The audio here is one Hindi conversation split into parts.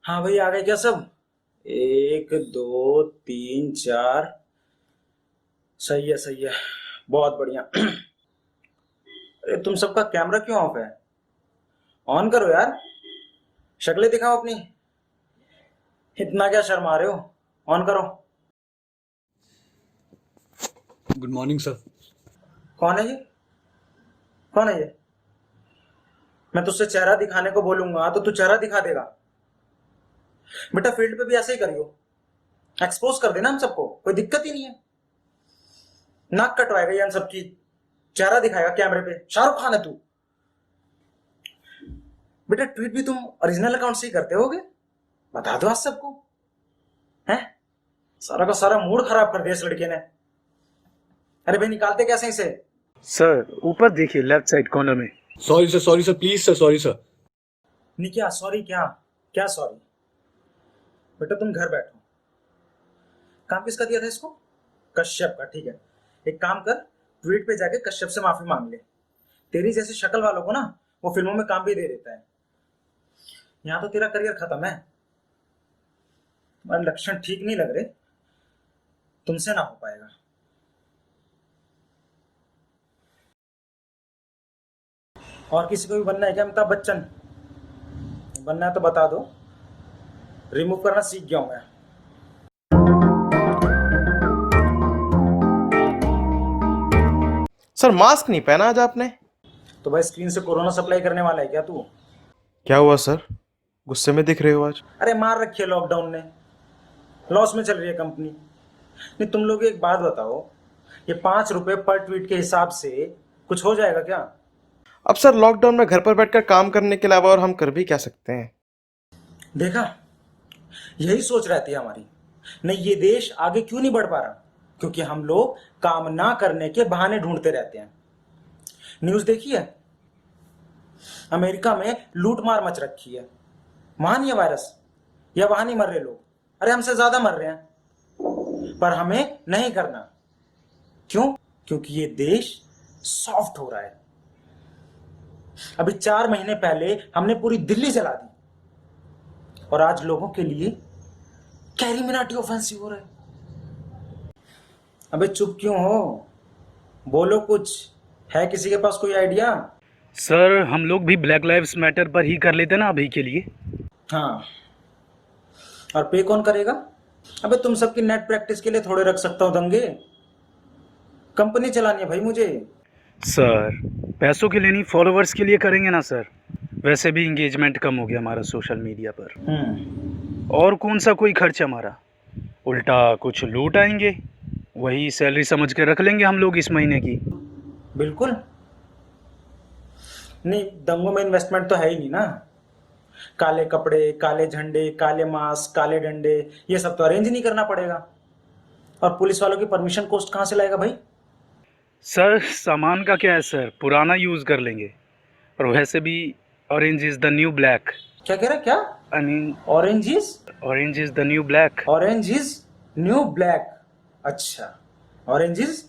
हाँ भाई, आ गए क्या सब? एक दो तीन चार। सही है, सही है। बहुत बढ़िया। अरे तुम सबका कैमरा क्यों ऑफ है? ऑन करो यार। शक्लें दिखाओ अपनी। इतना क्या शर्मा रहे हो? ऑन करो। Good morning sir. कौन है ये? कौन है ये? मैं तुझसे चेहरा दिखाने को बोलूंगा तो तू चेहरा दिखा देगा? बेटा, फील्ड पे भी ऐसे ही करियो। एक्सपोज कर देना हम सबको, कोई दिक्कत ही नहीं है। नाक कटवाएगा ये हम सबकी। चेहरा दिखाएगा कैमरे पे, शाहरुख खान है तू। बेटा, ट्वीट भी तुम ओरिजिनल अकाउंट से ही करते होगे? बता दो आज सबको। है? सारा का सारा मूड खराब कर दिया इस लड़के ने। अरे भाई, निकालते कैसे इसे? सर ऊपर देखिए लेफ्ट साइड कॉर्नर में। Sorry sir, please sir, sorry sir. नहीं, क्या सॉरी? क्या क्या सॉरी? बेटा तुम घर बैठो। काम किसका दिया था इसको? कश्यप का, ठीक है। एक काम कर, ट्वीट पे जाके कश्यप से माफी मांग ले। तेरी जैसी शक्ल वालों को ना, वो फिल्मों में काम भी दे देता है। यहाँ तो तेरा करियर खत्म है। तुम्हारे लक्षण ठीक नहीं लग रहे। तुमसे ना हो पाएगा। और किसी को भी बनना है क्या अमिताभ बच्चन? बनना है तो बता दो। रिमूव करना सीख गया हूं मैं। सर मास्क नहीं पहना आज आपने। तो भाई, स्क्रीन से कोरोना सप्लाई करने वाला है क्या तू? क्या हुआ सर, गुस्से में दिख रहे हो आज। अरे मार रखी है लॉकडाउन ने। लॉस में चल रही है कंपनी। नहीं, तुम लोग एक बात बताओ। ये 5 रुपए पर ट्वीट के हिसाब से कुछ हो जाएगा क्या? अब सर लॉकडाउन में घर पर बैठकर काम करने के अलावा और हम कर भी क्या सकते हैं। देखा, यही सोच रहती है हमारी। नहीं, ये देश आगे क्यों नहीं बढ़ पा रहा? क्योंकि हम लोग काम ना करने के बहाने ढूंढते रहते हैं। न्यूज देखी है? अमेरिका में लूट मार मच रखी है। वहां नहीं है वायरस, या वहां नहीं मर रहे लोग? अरे हमसे ज्यादा मर रहे हैं। पर हमें नहीं करना। क्यों? क्योंकि ये देश सॉफ्ट हो रहा है। अभी 4 महीने पहले हमने पूरी दिल्ली जला दी, और आज लोगों के लिए कैरीमिनाटी ऑफेंसिव हो रहा है। अबे चुप क्यों हो? बोलो कुछ। है किसी के पास कोई आइडिया? सर हम लोग भी ब्लैक लाइव्स मैटर पर ही कर लेते ना अभी के लिए। हाँ। और पे कौन करेगा? अबे तुम सबकी नेट प्रैक्टिस के लिए थोड़े रख सकता हूं दंगे। कंपनी चलानी है भाई मुझे। सर पैसों के लिए नहीं, फॉलोअर्स के लिए करेंगे ना सर। वैसे भी इंगेजमेंट कम हो गया हमारा सोशल मीडिया पर। और कौन सा कोई खर्च हमारा। उल्टा कुछ लूट आएंगे, वही सैलरी समझ के रख लेंगे हम लोग इस महीने की। बिल्कुल। नहीं, दंगों में इन्वेस्टमेंट तो है ही नहीं ना। काले कपड़े, काले झंडे, काले मास्क, काले डंडे, ये सब तो अरेंज नहीं करना पड़ेगा। और पुलिस वालों की परमिशन कॉस्ट कहां से लाएगा भाई? सर सामान का क्या है सर, पुराना यूज़ कर लेंगे। और वैसे भी orange is the new black. क्या कह रहा है? क्या? I mean orange is? Orange is the new black. Orange is new black? अच्छा, orange is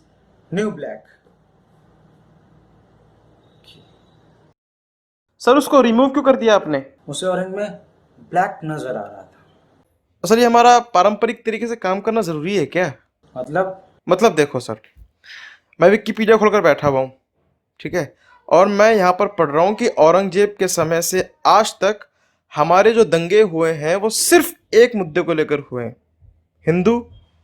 new black. Sir उसको रिमूव क्यों कर दिया आपने। उसे ऑरेंज में ब्लैक नजर आ रहा था। सर ये हमारा पारंपरिक तरीके से काम करना जरूरी है क्या। मतलब? देखो सर, मैं विकिपीडिया खोलकर बैठा हुआ हूँ, ठीक है। और मैं यहाँ पर पढ़ रहा हूँ कि औरंगजेब के समय से आज तक हमारे जो दंगे हुए हैं वो सिर्फ एक मुद्दे को लेकर हुए हैं। हिंदू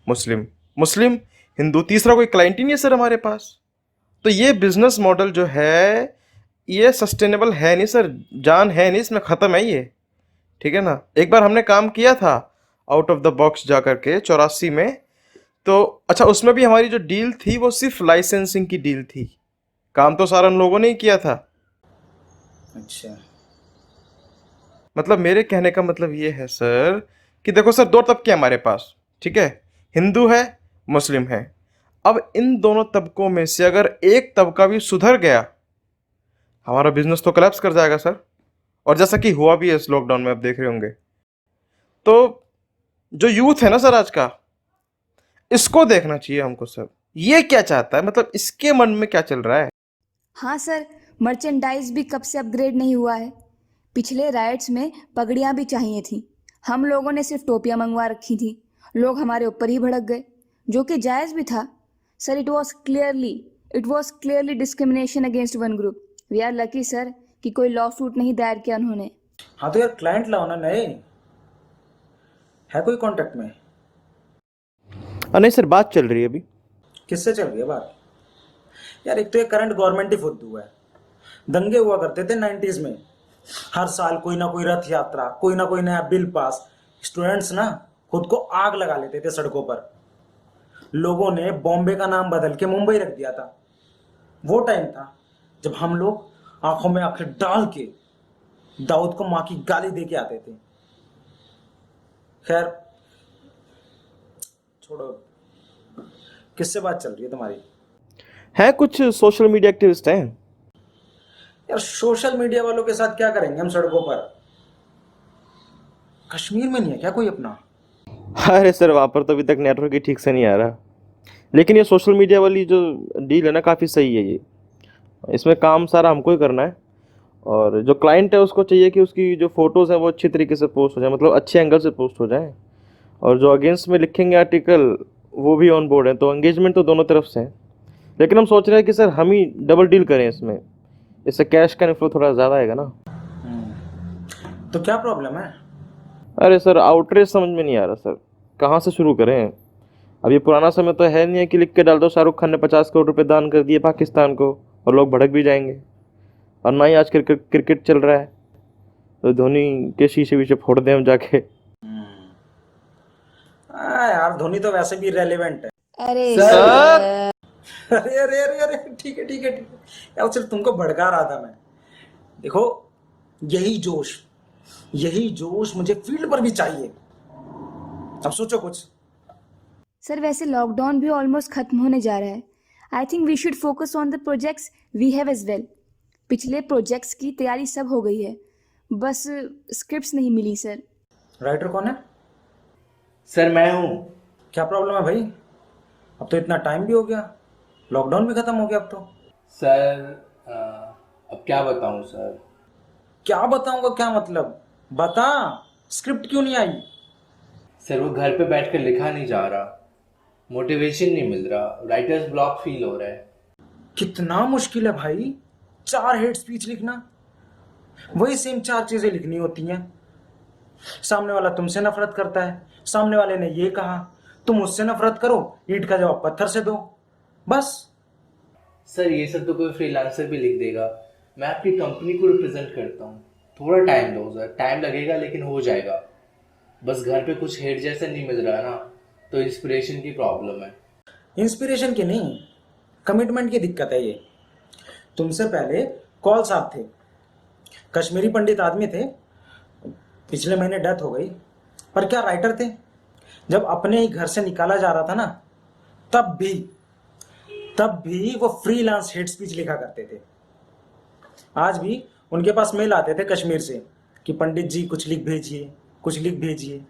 मुस्लिम, मुस्लिम हिंदू, तीसरा कोई क्लाइंट ही नहीं है सर हमारे पास। तो ये बिजनेस मॉडल जो है ये सस्टेनेबल है नहीं सर, जान है नहीं इसमें, ख़त्म है ये, ठीक है ना। एक बार हमने काम किया था आउट ऑफ द बॉक्स जा करके 84 में। तो अच्छा, उसमें भी हमारी जो डील थी वो सिर्फ लाइसेंसिंग की डील थी, काम तो सारा उन लोगों ने ही किया था। अच्छा। मतलब मेरे कहने का मतलब ये है सर कि देखो सर, दो तबके हमारे पास, ठीक है। हिंदू है, मुस्लिम है। अब इन दोनों तबकों में से अगर एक तबका भी सुधर गया, हमारा बिजनेस तो कोलैप्स कर जाएगा सर। और जैसा कि हुआ भी है इस लॉकडाउन में, आप देख रहे होंगे। तो जो यूथ है ना सर आज का, इसको देखना चाहिए हमको सर, ये क्या चाहता है, मतलब इसके मन में क्या चल रहा है। हाँ सर, मर्चेंडाइज भी कब से अपग्रेड नहीं हुआ है। पिछले राइट्स में पगड़ियाँ भी चाहिए थी, हम लोगों ने सिर्फ टोपियां मंगवा रखी थी, लोग हमारे ऊपर ही भड़क गए, जो कि जायज भी था। Sir, it was clearly discrimination against one group. We are lucky sir कि कोई लॉ सूट नहीं दायर किया उन्होंने। हाँ तो यार क्लाइंट लाओ ना नए, है कोई कांटेक्ट में? नहीं सर, बात चल रही है अभी। किससे चल रही है बात? यार एक तो ये करंट गवर्नमेंट ही फुद्दू है। दंगे हुआ करते थे 90s में, हर साल कोई ना कोई रथ यात्रा, कोई ना कोई नया बिल पास। स्टूडेंट्स ना खुद को आग लगा लेते थे सड़कों पर। लोगों ने बॉम्बे का नाम बदल के मुंबई रख दिया था। वो टाइम था जब हम लोग आंखों में आंखें डाल के दाऊद को माँ की गाली दे के आते थे। खैर छोड़ो, किससे बात चल रही है तुम्हारी? हैं कुछ सोशल मीडिया एक्टिविस्ट हैं। यार सोशल मीडिया वालों के साथ क्या करेंगे हम सड़कों पर? कश्मीर में नहीं है क्या कोई अपना? अरे सर, वहाँ पर तो अभी तक नेटवर्क ही ठीक से नहीं आ रहा। लेकिन ये सोशल मीडिया वाली जो डील है ना, काफ़ी सही है ये। इसमें काम सारा हमको ही करना है, और जो क्लाइंट है उसको चाहिए कि उसकी जो फ़ोटोज़ हैं वो अच्छी तरीके से पोस्ट हो जाए, मतलब अच्छे एंगल से पोस्ट हो जाए। और जो अगेंस्ट में लिखेंगे आर्टिकल वो भी ऑन बोर्ड है, तो एंगेजमेंट तो दोनों तरफ से है। लेकिन हम सोच रहे हैं कि सर हम ही डबल डील करें इसमें, इससे कैश का इनफ्लो थोड़ा ज़्यादा आएगा ना। तो क्या प्रॉब्लम है? अरे सर, आउटरीच समझ में नहीं आ रहा सर, कहाँ से शुरू करें। अब ये पुराना समय तो है नहीं है कि लिख के डाल दो शाहरुख खान ने 50 करोड़ रुपए दान कर दिए पाकिस्तान को और लोग भड़क भी जाएंगे। और ना ही आज क्रिकेट चल रहा है तो धोनी के शीशे वीशे फोड़ दें हम जाके। यार धोनी तो वैसे भी रेलेवेंट है। अरे सर! अरे अरे अरे अरे ठीक है ठीक है ठीक है यार, सिर्फ तुमको भड़का रहा था मैं। देखो यही जोश मुझे फील्ड पर भी चाहिए। अब सोचो कुछ। सर, वैसे लॉकडाउन भी ऑलमोस्ट खत्म होने जा रहा है। I think we should focus on the projects we have as well. पिछले प्रोजेक्ट्स की तैयारी सब हो गई है, बस स्क्रिप्ट्स नहीं मिली सर। राइटर कौन है? सर मैं हूँ। क्या प्रॉब्लम है भाई? अब तो इतना टाइम भी हो गया, लॉकडाउन भी खत्म हो गया। अब तो सर अब क्या बताऊँ सर? क्या बताऊंगा क्या मतलब? बता, स्क्रिप्ट क्यों नहीं आई? सर वो घर पे बैठकर लिखा नहीं जा रहा, मोटिवेशन नहीं मिल रहा, राइटर्स ब्लॉक फील हो रहा है। कितना मुश्किल है भाई 4 हेट स्पीच लिखना। वही सेम 4 चीजें लिखनी होती हैं। सामने वाला तुमसे नफरत करता है, सामने वाले ने ये कहा, तुम उससे नफरत करो, ईंट का जवाब पत्थर से दो, बस। सर ये सब तो कोई फ्रीलांसर भी लिख देगा। मैं आपकी कंपनी को रिप्रेजेंट करता हूँ, थोड़ा टाइम दो सर। टाइम लगेगा लेकिन हो जाएगा। बस घर पे कुछ हेड जैसा नहीं मिल रहा है ना, तो इंस्पिरेशन की प्रॉब्लम है। इंस्पिरेशन की नहीं, कमिटमेंट की दिक्कत है ये। तुमसे पहले कौल साहब थे, कश्मीरी पंडित आदमी थे, पिछले महीने डेथ हो गई, पर क्या राइटर थे। जब अपने ही घर से निकाला जा रहा था ना, तब भी वो फ्रीलांस हेट स्पीच लिखा करते थे। आज भी उनके पास मेल आते थे कश्मीर से कि पंडित जी कुछ लिख भेजिए।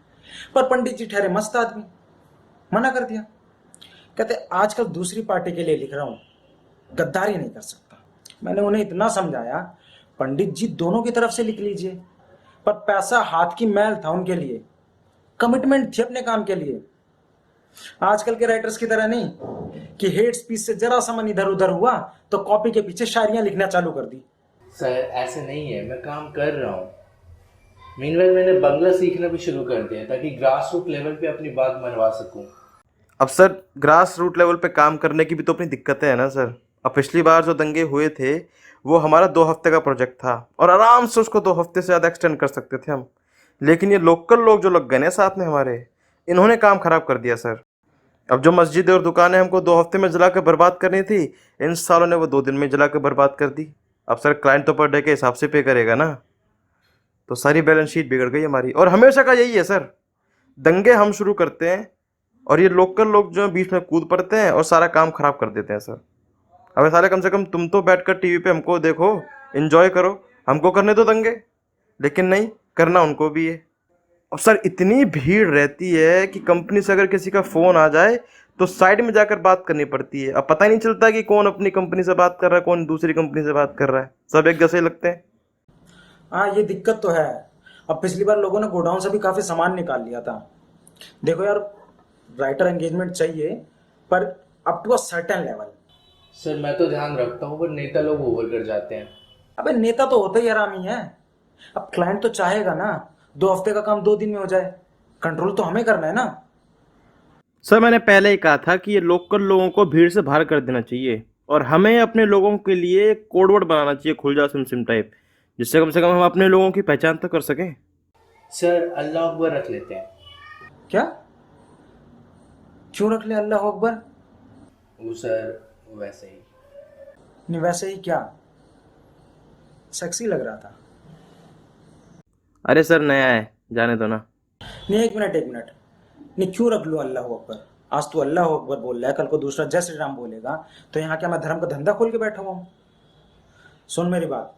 पर पंडित जी ठहरे मस्त आदमी, मना कर दिया। कहते आजकल दूसरी पार्टी के लिए लिख रहा हूं, गद्दारी नहीं कर सकता। मैंने उन्हें इतना समझाया, पंडित जी दोनों की तरफ से लिख लीजिए, पर पैसा हाथ की मैल था उनके लिए, कमिटमेंट थी अपने काम के लिए। आजकल के राइटर्स की तरह नहीं कि हेट स्पीच से जरा सा मन इधर उधर हुआ तो कॉपी के पीछे शायरियां लिखना चालू कर दी। सर ऐसे नहीं है, मैं काम कर रहा हूँ। मीनवाइल मैंने बंगला सीखना भी शुरू कर दिया ताकि ग्रास रूट लेवल पे अपनी बात मनवा सकूँ। अब सर, ग्रास रूट लेवल पे काम करने की भी तो अपनी दिक्कतें हैं ना सर। अब पिछली बार जो दंगे हुए थे वो हमारा 2 हफ्ते का प्रोजेक्ट था और आराम से उसको 2 हफ्ते से ज़्यादा एक्सटेंड कर सकते थे हम। लेकिन ये लोकल लोग जो लग गए ना साथ में हमारे, इन्होंने काम ख़राब कर दिया सर। अब जो मस्जिदें और दुकानें हमको 2 हफ्ते में जला कर बर्बाद करनी थी, इन सालों ने वो 2 दिन में जला कर बर्बाद कर दी। अब सर क्लाइंट तो पर डे के हिसाब से पे करेगा ना, तो सारी बैलेंस शीट बिगड़ गई हमारी। और हमेशा का यही है सर, दंगे हम शुरू करते हैं और ये लोकल लोग जो बीच में कूद पड़ते हैं और सारा काम ख़राब कर देते हैं सर। अबे साले, कम से कम तुम तो बैठकर टीवी पे हमको देखो, एंजॉय करो, हमको करने दो दंगे। लेकिन नहीं, करना उनको भी है। अब सर इतनी भीड़ रहती है कि कंपनी से अगर किसी का फ़ोन आ जाए तो साइड में जाकर बात करनी पड़ती है। अब पता ही नहीं चलता कि कौन अपनी कंपनी से बात कर रहा है, कौन दूसरी कंपनी से बात कर रहा है, सब एक जैसे ही लगते हैं। हाँ ये दिक्कत तो है। अब पिछली बार लोगों ने गोडाउन से भी काफी सामान निकाल लिया था। देखो यार, राइटर एंगेजमेंट चाहिए, पर up to a certain level. Sir मैं तो ध्यान रखता हूँ पर नेता लोग ओवर कर जाते हैं। अबे नेता तो होता ही हरामी है। अब क्लाइंट तो चाहेगा ना 2 हफ्ते का काम 2 दिन में हो जाए, कंट्रोल तो हमें करना है ना। सर मैंने पहले ही कहा था कि ये लोकल लोगों को भीड़ से बाहर कर देना चाहिए और हमें अपने लोगों के लिए कोड वर्ड बनाना चाहिए, खुल जा सिम सिम टाइप, जिससे कम से कम हम अपने लोगों की पहचान तो कर सकें। सर अल्लाह अकबर रख लेते हैं। क्या? क्यों रख ले अल्लाह अकबर? वो सर वैसे ही। नहीं वैसे ही क्या, सेक्सी लग रहा था। अरे सर नया है, जाने दो ना। नहीं एक मिनट, नहीं क्यों रख लूं अल्लाह अकबर? आज तू अल्लाह अकबर बोल रहा है, कल को दूसरा जय श्री राम बोलेगा, तो यहाँ क्या मैं धर्म का धंधा खोल के बैठा हुआ हूँ? सुन मेरी बात,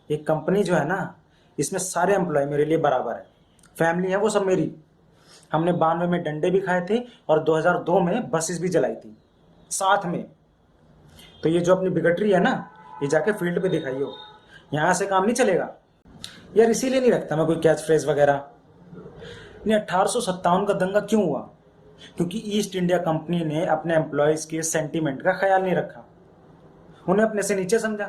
ये कंपनी जो है ना, इसमें सारे एम्प्लॉय मेरे लिए बराबर है, फैमिली है वो सब मेरी। हमने 92 में डंडे भी खाए थे और 2002 में बसेस भी जलाई थी साथ में। तो ये जो अपनी बिगटरी है ना, ये जाके फील्ड पे दिखाइयो, यहाँ से काम नहीं चलेगा यार। इसीलिए नहीं रखता मैं कोई कैच फ्रेज वगैरह। नहीं 1857 का दंगा क्यों हुआ? क्योंकि ईस्ट इंडिया कंपनी ने अपने एम्प्लॉयज के सेंटीमेंट का ख्याल नहीं रखा, उन्हें अपने से नीचे समझा।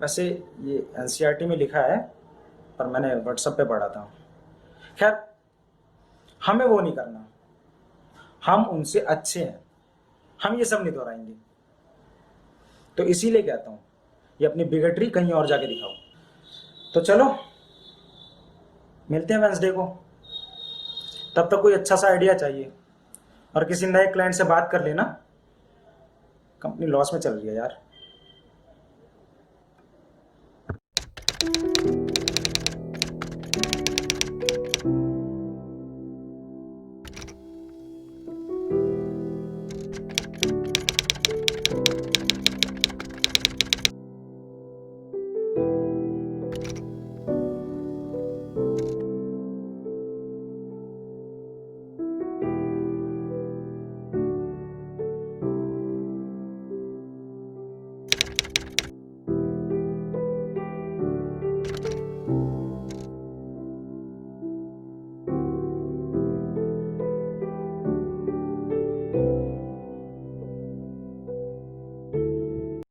वैसे ये एनसीईआरटी में लिखा है, पर मैंने व्हाट्सएप पे पढ़ा था। खैर हमें वो नहीं करना, हम उनसे अच्छे हैं, हम ये सब नहीं दोहराएंगे। तो इसीलिए कहता हूँ ये अपनी बिगटरी कहीं और जाके दिखाओ। तो चलो मिलते हैं वेंसडे को, तब तक कोई अच्छा सा आइडिया चाहिए और किसी नए क्लाइंट से बात कर लेना। कंपनी लॉस में चल रही है यार।